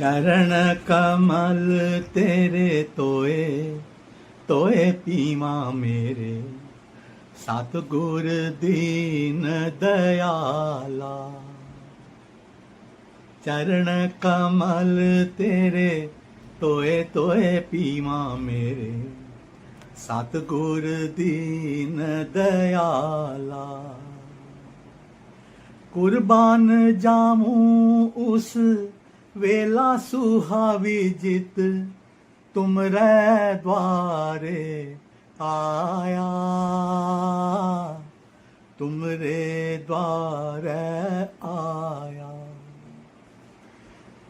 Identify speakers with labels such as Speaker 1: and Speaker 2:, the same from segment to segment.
Speaker 1: चरण कमल तेरे तोए तोए पीवा मेरे, सतगुर दीन दयाला। चरण कमल तेरे तोए तोए पीवा मेरे, सतगुर दीन दयाला। कुर्बान जाऊं उस वेला सुहावी जित, तुमरे द्वारे आया, तुमरे द्वारे आया।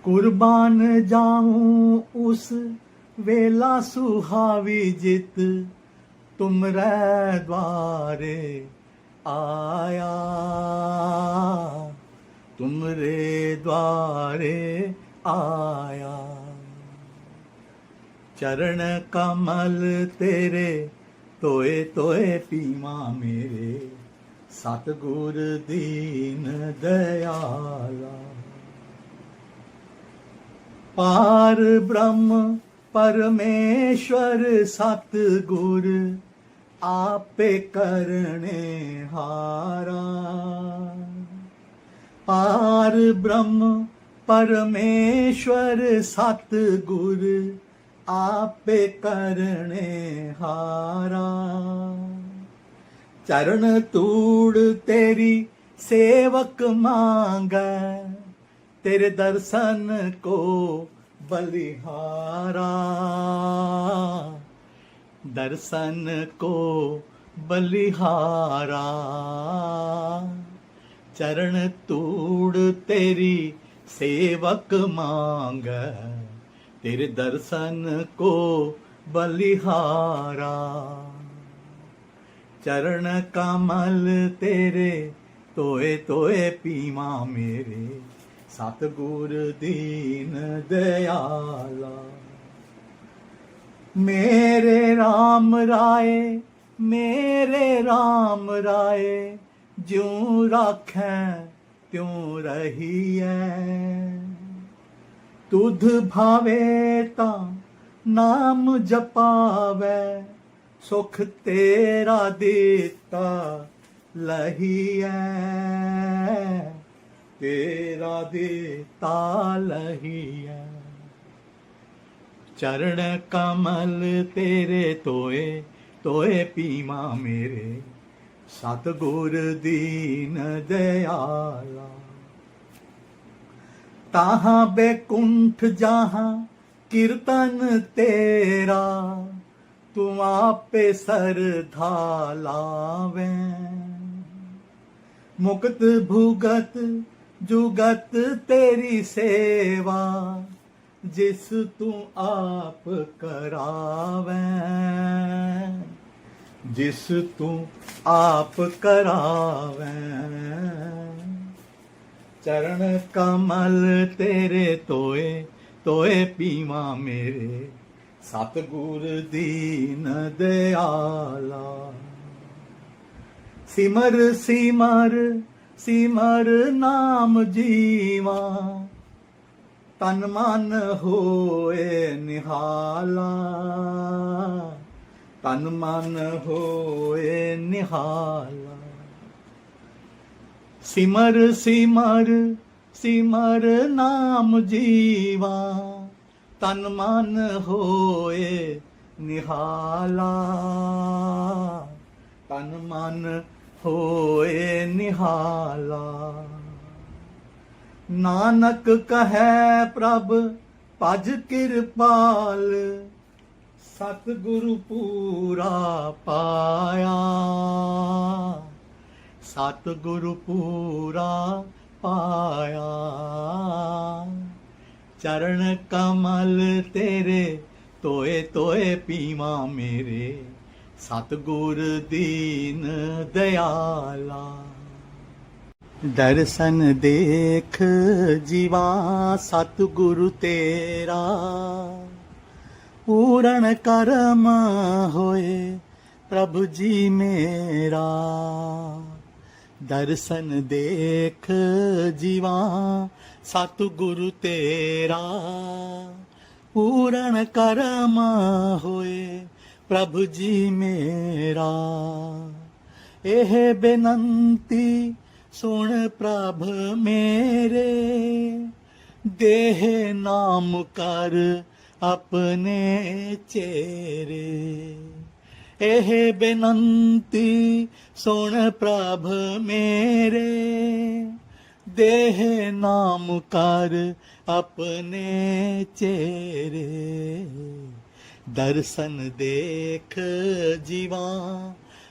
Speaker 1: कुर्बान जाऊं उस वेला सुहावी जित, तुमरे द्वारे आया, तुमरे द्वारे आया। चरण कमल तेरे तोए तोए पीवा मेरे, सतगुर दीन दयाला। पार ब्रह्म परमेश्वर सतगुर, आपे करने हारा। पार ब्रह्म परमेश्वर सतगुर, आपे करने हारा। चरण तूड़ तेरी सेवक मांगे, तेरे दर्शन को बलिहारा, दर्शन को बलिहारा। चरण तूड़ तेरी सेवक मांग, तेरे दर्शन को बलिहारा। चरण कमल तेरे तोए तोए पीवा मेरे, सतगुर दीन दयाला। मेरे राम राय, मेरे राम राय, ज्यों राखें त्यों रहिए। तुध भावे ता नाम जपावे, सुख तेरा देता लहिए, तेरा देता लहिए। चरण कमल तेरे तोए तोए पीवा मेरे, सतगुर दीन दयाला। ताहां बैकुंठ जहां कीर्तन तेरा, तू आपे सरधा लावे। मुक्त भुगत जुगत तेरी सेवा, जिस तू आप करावे, जिस तू आप करावे। चरण कमल तेरे तोए तोए पीवा मेरे, सतगुर दीन दयाला। सिमर सिमर सिमर नाम जीवा, तन मन होए निहाला, तन मन होए निहाला। सिमर सिमर सिमर नाम जीवा, तन मन होए निहाला, तन मन होए निहाला। नानक कहे प्रभ भज किरपाल, सतगुरु पूरा पाया, सतगुरु पूरा पाया। चरण कमल तेरे तोए तोए पीवा मेरे, सतगुर दीन दयाला। दर्शन देख जीवा सतगुरु तेरा, पूर्ण कर्म होए प्रभु जी मेरा। ਦਰਸ਼ਨ ਦੇਖ ਜੀਵਾ ਸਤਿਗੁਰੂ ਤੇਰਾ, ਪੂਰਨ ਕਰਮ ਹੋਏ ਪ੍ਰਭੂ ਜੀ ਮੇਰਾ। ਇਹ ਬੇਨੰਤੀ ਸੁਣ ਪ੍ਰਭ ਮੇਰੇ, ਦੇਹ ਨਾਮ ਕਰ ਆਪਣੇ ਚੇਰੇ। ਇਹ ਬੇਨੰਤੀ ਸੁਣ ਪ੍ਰਭ ਮੇਰੇ, ਦੇਹ ਨਾਮ ਕਰ ਆਪਣੇ ਚੇਰੇ। ਦਰਸ਼ਨ ਦੇਖ ਜੀਵਾ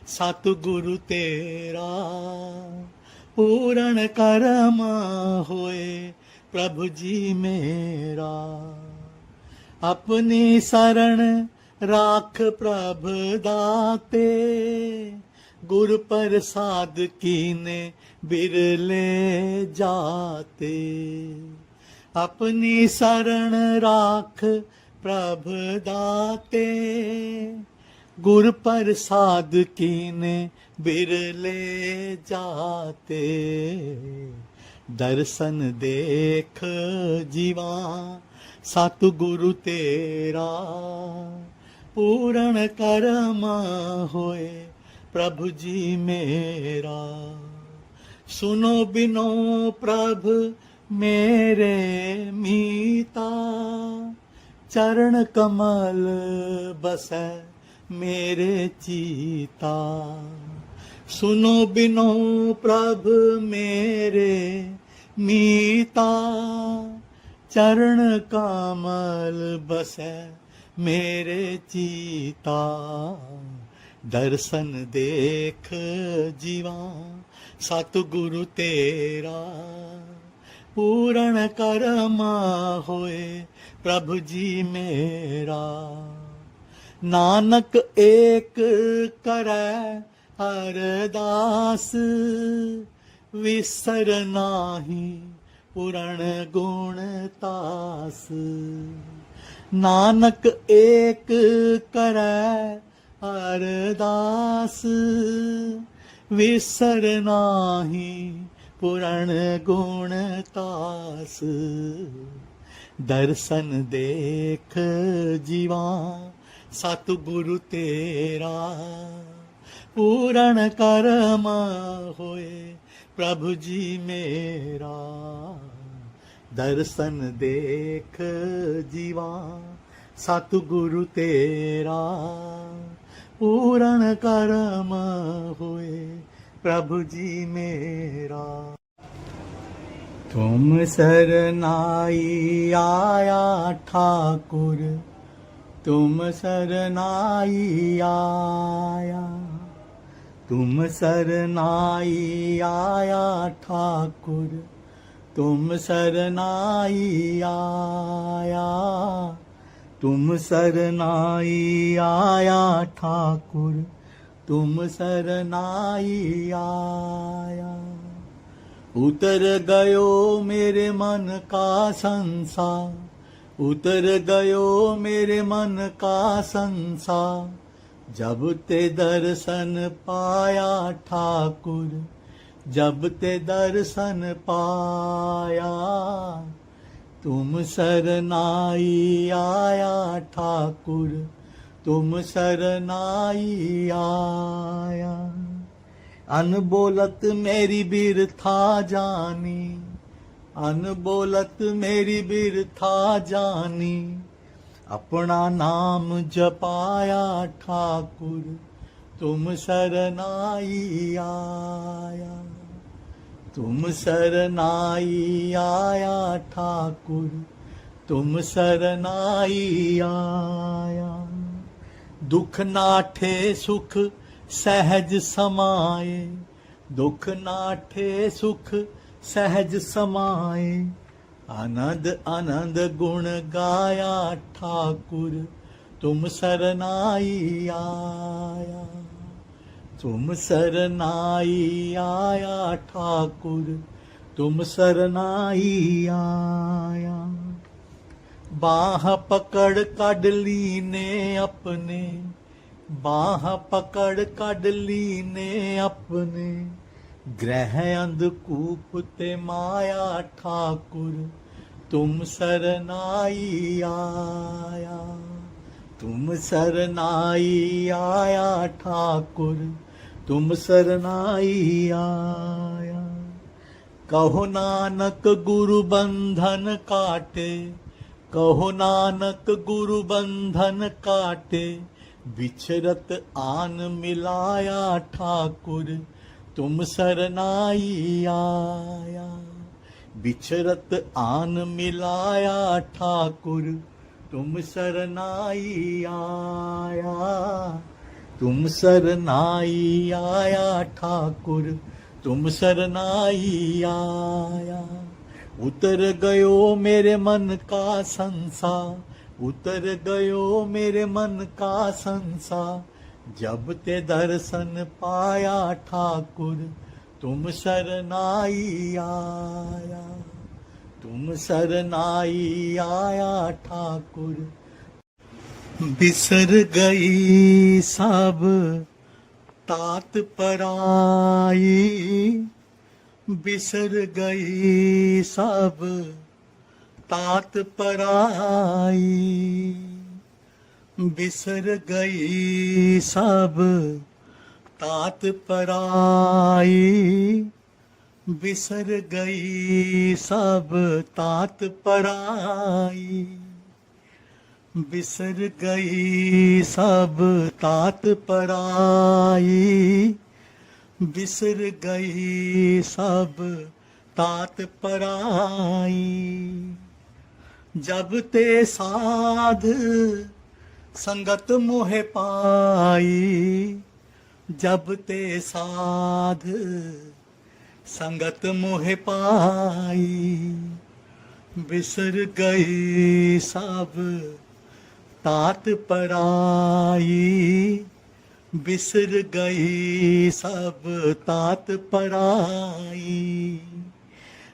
Speaker 1: ਸਤਿਗੁਰੂ ਤੇਰਾ, ਪੂਰਨ ਕਰਮ ਹੋਏ ਪ੍ਰਭੂ ਜੀ ਮੇਰਾ। ਆਪਣੀ ਸਰਣ ਰਾਖ ਪ੍ਰਭ ਦਾਤੇ, ਗੁਰ ਪ੍ਰਸਾਦ ਕੀਨੇ ਬਿਰਲੇ ਜਾਤੇ। ਆਪਣੀ ਸਰਣ ਰਾਖ ਪ੍ਰਭ ਦਾਤੇ, ਗੁਰ ਪ੍ਰਸਾਦ ਕੀਨੇ ਬਿਰਲੇ ਜਾਤੇ। ਦਰਸ਼ਨ ਦੇਖ ਜੀਵਾ ਸਤਿਗੁਰੂ ਤੇਰਾ, ਪੂਰਨ ਕਰਮ ਹੋਏ ਪ੍ਰਭੂ ਜੀ ਮੇਰਾ। ਸੁਨੋ ਬਿਨੋ ਪ੍ਰਭ ਮੇਰੇ ਮੀਤਾ, ਚਰਨ ਕਮਲ ਬਸੈ ਮੇਰੇ ਚੀਤਾ। ਸੁਨੋ ਬਿਨੋ ਪ੍ਰਭ ਮੇਰੇ ਮੀਤਾ, ਚਰਨ ਕਮਲ ਬਸੈ ਮੇਰੇ ਚੀਤਾ। ਦਰਸ਼ਨ ਦੇਖ ਜੀਵਾ ਸਤਿਗੁਰੂ ਤੇਰਾ, ਪੂਰਨ ਕਰਮ ਹੋਏ ਪ੍ਰਭੂ ਜੀ ਮੇਰਾ। ਨਾਨਕ ਏਕ ਕਰੈ ਅਰਦਾਸ, ਵਿਸਰ ਨਾਹੀ ਪੁਰਣ ਗੁਣ ਤਾਸ। ਨਾਨਕ ਏਕ ਕਰੈ ਅਰਦਾਸ, ਵਿਸਰ ਨਾਹੀ ਪੁਰਣ ਗੁਣ ਤਾਸ। ਦਰਸ਼ਨ ਦੇਖ ਜੀਵਾ ਸਤਿਗੁਰੂ ਤੇਰਾ, ਪੂਰਨ ਕਰਮ ਹੋਏ ਪ੍ਰਭੂ ਜੀ ਮੇਰਾ। ਦਰਸ਼ਨ ਦੇਖ ਜੀਵਾ ਸਤਿਗੁਰੂ ਤੇਰਾ, ਪੂਰਨ ਕਰਮ ਹੋਏ ਪ੍ਰਭੂ ਜੀ ਮੇਰਾ। ਤੁਮ ਸਰਨਾਈ ਆਇਆ ਠਾਕੁਰ, ਤੁਮ ਸਰਨਾਈ ਆਇਆ। तुम सरनाई आया ठाकुर, तुम सरनाई आया। तुम सरनाई आया ठाकुर, तुम सरनाई आया। उतर गयो मेरे मन का संसार, उतर गयो मेरे मन का संसार। जब ते दर्शन पाया ठाकुर, जब ते दर्शन पाया। तुम सरनाई आया ठाकुर, तुम सरनाई आया। अनबोलत मेरी बिरथा जानी, अनबोलत मेरी बिरथा जानी। अपना नाम जपाया ठाकुर, तुम सरनाई आया। तुम सरनाई आया ठाकुर, तुम सरनाई आया। दुख नाठे सुख सहज समाए, दुख नाठे सुख सहज समाए। आनंद आनंद गुण गाया ठाकुर, तुम सरनाई आया। तुम सरनाई आया ठाकुर, तुम सरनाई आया। बाह पकड़ कड लीने अपने, बाह पकड़ कड लीने अपने। ग्रह अंधकूप ते माया ठाकुर तुम सरनाई आया, तुम सरनाई आया ठाकुर तुम सरनाई आया। कहो नानक गुरु बंधन काटे, कहो नानक गुरु बंधन काटे, बिछरत आन मिलाया ठाकुर तुम सरनाई आया, बिछरत आन मिलाया ठाकुर तुम सरनाई आया, तुम सरनाई आया ठाकुर तुम सरनाई आया। उतर गयो मेरे मन का संसार, उतर गयो मेरे मन का संसार, जब ते दर्शन पाया ठाकुर तुम सरनाई आया, तुम सरनाई आया ठाकुर। बिसर गई सब तात पराई, बिसर गई सब तात पराई, बिसर गई सब तात पराई, बिसर गई सब तात पराई, बिसर गई सब तात पराई, बिसर गई सब तात पराई। जब ते साध संगत मोहे पाई, जब ते साध संगत मोहे पाई, बिसर गई सब तात पराई, बिसर गई सब तात पराई।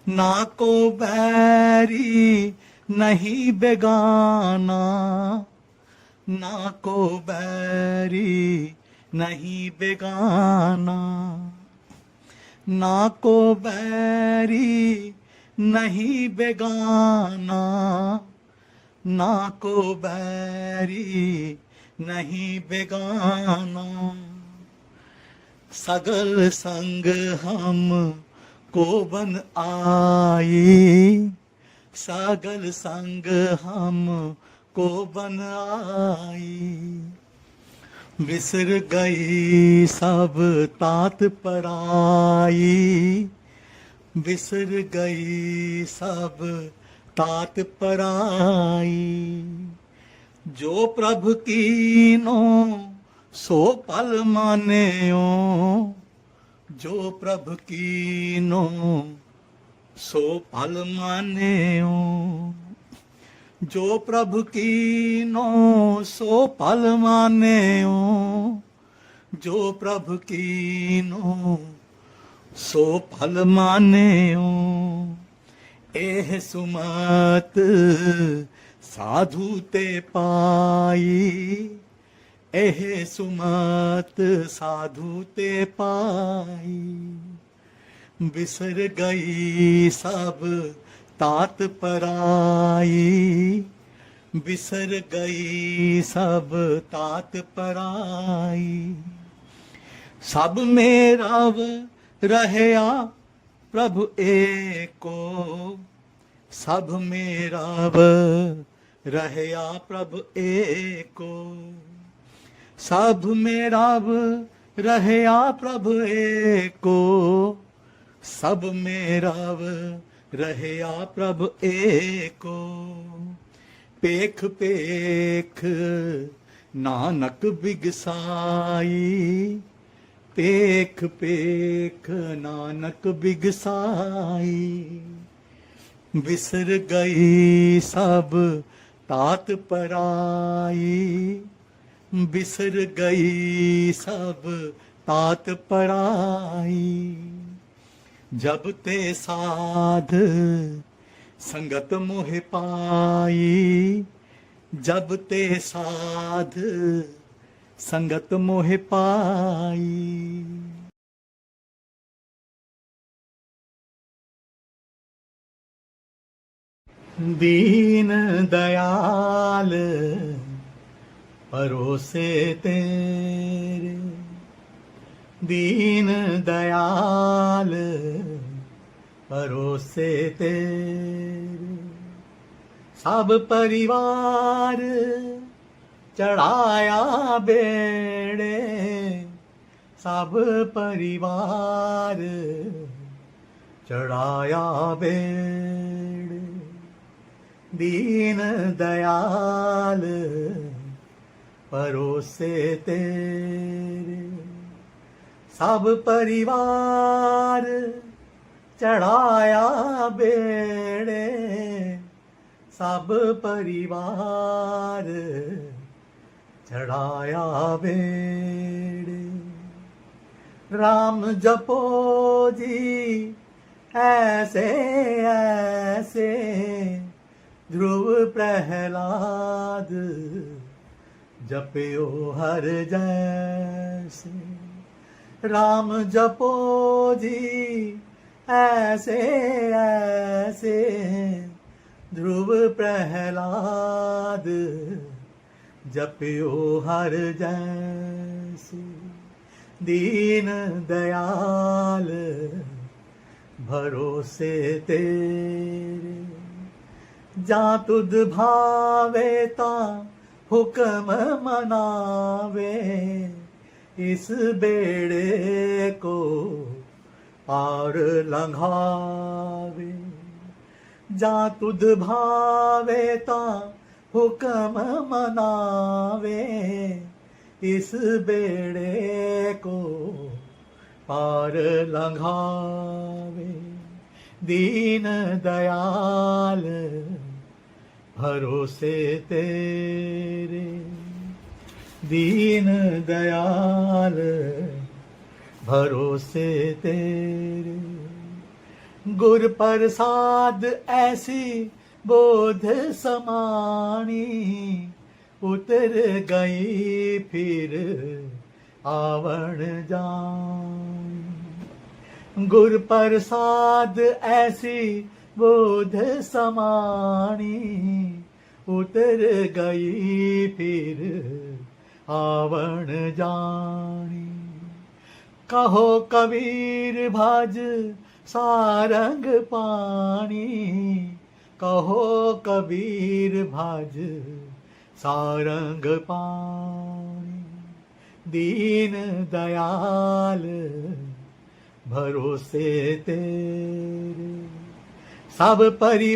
Speaker 1: ना को बैरी नहीं बेगाना, ना को बैरी नहीं बेगाना, ना को बैरी नहीं बेगाना, ना को बैरी नहीं बेगाना। सगल संग हम को बन आई, सगल संग हम को बन आई, बिसर गई सब तात पराई, बिसर गई सब तात पराई। जो प्रभु कीनो सो पल मान्यो, जो प्रभु कीनो सो पल मान्यो, जो प्रभु कीनो सो पल मान्यो, जो प्रभु कीनो सो फल मान्यो। एह सुमत साधु ते पाई, एह सुमत साधु ते पाई, बिसर गई सब तात पराई, बिसर गई सब तात पराई। सब मेरा रहया प्रभु एको, सब मेरा रहया प्रभु एको, सब मेरा रहया प्रभु एको, सब मेरा रहया प्रभु एको। पेख पेख नानक बिगसाई, पेख पेख नानक बिगसाई, बिसर गई सब तात पराई, बिसर गई सब तात पराई। जब ते साध संगत मोह पाई, जब ते साध संगत मोह पाई। दीन दयाल परोसे तेरे, दीन दयाल परोसे तेरे। सब परिवार चढ़ाया बेड़े, सब परिवार चढ़ाया बेड़े। दीन दयाल परोसे तेरे, सब परिवार चढ़ाया बेड़े, सब परिवार चढ़ाया बेड़े। राम जपो जी ऐसे ऐसे, ध्रुव प्रहलाद जपयो हर जैसे। राम जपो जी ऐसे ऐसे, ध्रुव प्रहलाद जपयो हर जैसे। दीन दयाल भरोसे तेरे, जा तुद भावे ता हुक्म मनावे, इस बेड़े को पार लंघावे। जा तुद भावे ता हुक्म मनावे, इस बेड़े को पार लंघावे। दीन दयाल भरोसे तेरे, दीन दयाल भरोसे तेरे। गुर प्रसाद ऐसी बोध समानी, उतर गई फिर आवण जान। गुर प्रसाद ऐसी बोध समानी, उतर गई फिर आवण जानी। कहो कबीर भज सारंग पानी, कहो कबीर भज सारंग पानी। दीन दयाल भरोसे तेरे, सब परि